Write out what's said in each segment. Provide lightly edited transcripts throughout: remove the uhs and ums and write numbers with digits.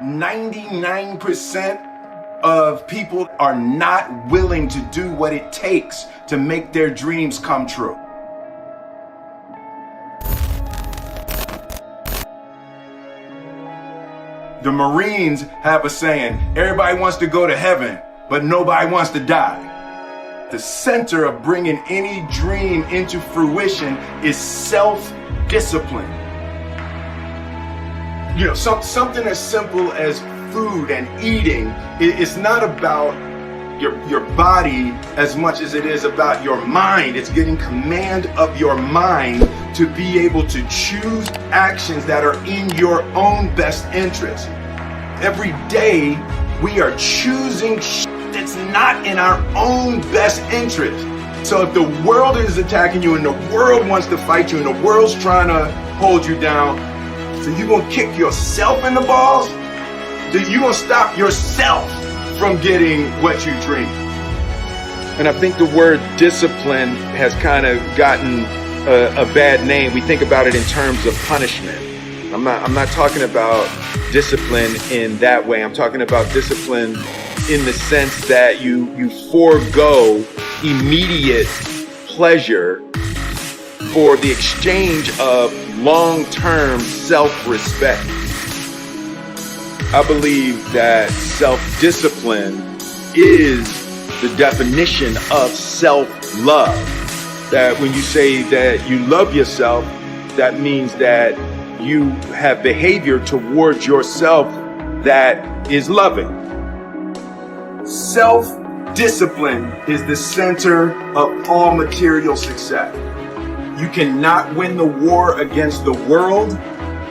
99% of people are not willing to do what it takes to make their dreams come true. The Marines have a saying, everybody wants to go to heaven, but nobody wants to die. The center of bringing any dream into fruition is self-discipline. You know, something as simple as food and eating is not about your body as much as it is about your mind. It's getting command of your mind to be able to choose actions that are in your own best interest. Every day we are choosing that's not in our own best interest. So if the world is attacking you and the world wants to fight you and the world's trying to hold you down, so you gonna kick yourself in the balls? You gonna stop yourself from getting what you dream? And I think the word discipline has kind of gotten a bad name. We think about it in terms of punishment. I'm not talking about discipline in that way. I'm talking about discipline in the sense that you forego immediate pleasure for the exchange of long-term self-respect. I believe that self-discipline is the definition of self-love. That when you say that you love yourself, that means that you have behavior towards yourself that is loving. Self-discipline is the center of all material success. You cannot win the war against the world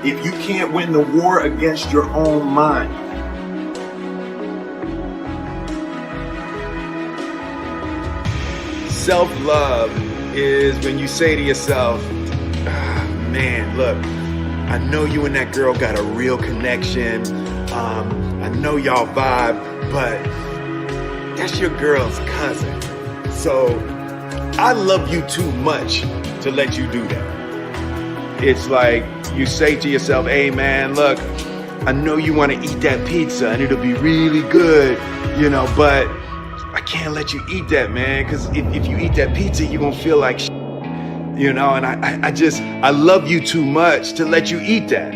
if you can't win the war against your own mind. Self-love is when you say to yourself, man, look, I know you and that girl got a real connection. I know y'all vibe, but that's your girl's cousin. So I love you too much to let you do that. It's like you say to yourself, hey man, look, I know you want to eat that pizza and it'll be really good, you know, but I can't let you eat that, man, because if you eat that pizza, you're going to feel like shit, you know, and I love you too much to let you eat that.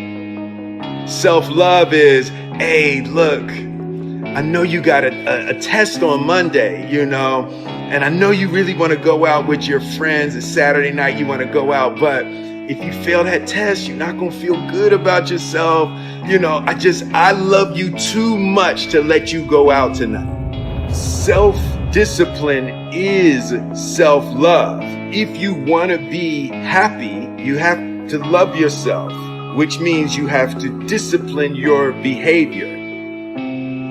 Self-love is, hey, look, I know you got a test on Monday, you know, and I know you really want to go out with your friends. It's Saturday night, you want to go out, but if you fail that test, you're not going to feel good about yourself. You know, I love you too much to let you go out tonight. Self-discipline is self-love. If you want to be happy, you have to love yourself, which means you have to discipline your behavior.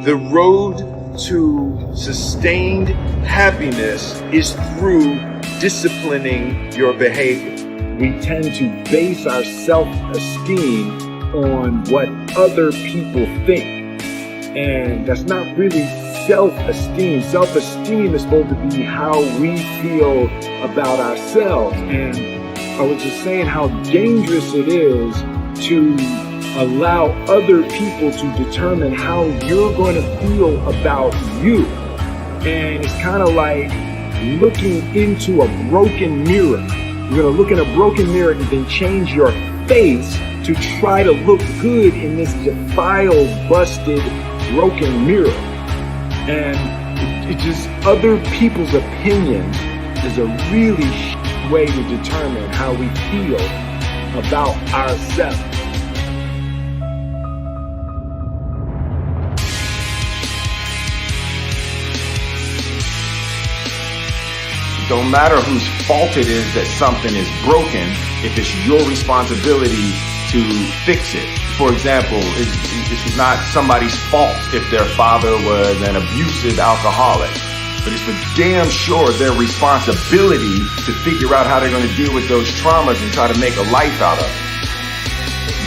The road to sustained happiness is through disciplining your behavior. We tend to base our self-esteem on what other people think. And that's not really self-esteem. Self-esteem is supposed to be how we feel about ourselves. And I was just saying how dangerous it is to allow other people to determine how you're going to feel about you. And it's kind of like looking into a broken mirror. You're going to look in a broken mirror and then change your face to try to look good in this defiled, busted, broken mirror. And it just, other people's opinions is a really way to determine how we feel about ourselves. Don't matter whose fault it is that something is broken, if it's your responsibility to fix it. For example, it's not somebody's fault if their father was an abusive alcoholic, but it's for damn sure their responsibility to figure out how they're going to deal with those traumas and try to make a life out of it.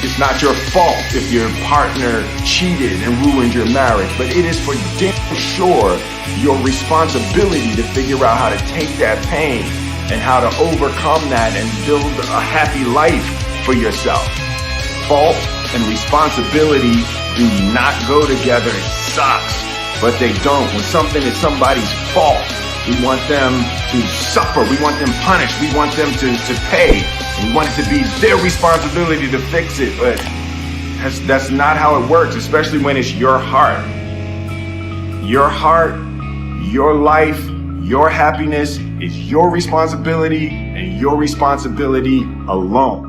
It's not your fault if your partner cheated and ruined your marriage, but it is for damn sure your responsibility to figure out how to take that pain and how to overcome that and build a happy life for yourself. Fault and responsibility do not go together. It sucks, but they don't. When something is somebody's fault, we want them to suffer. We want them punished. We want them to pay. We want it to be their responsibility to fix it. But that's not how it works, especially when it's your heart. Your heart, your life, your happiness is your responsibility and your responsibility alone.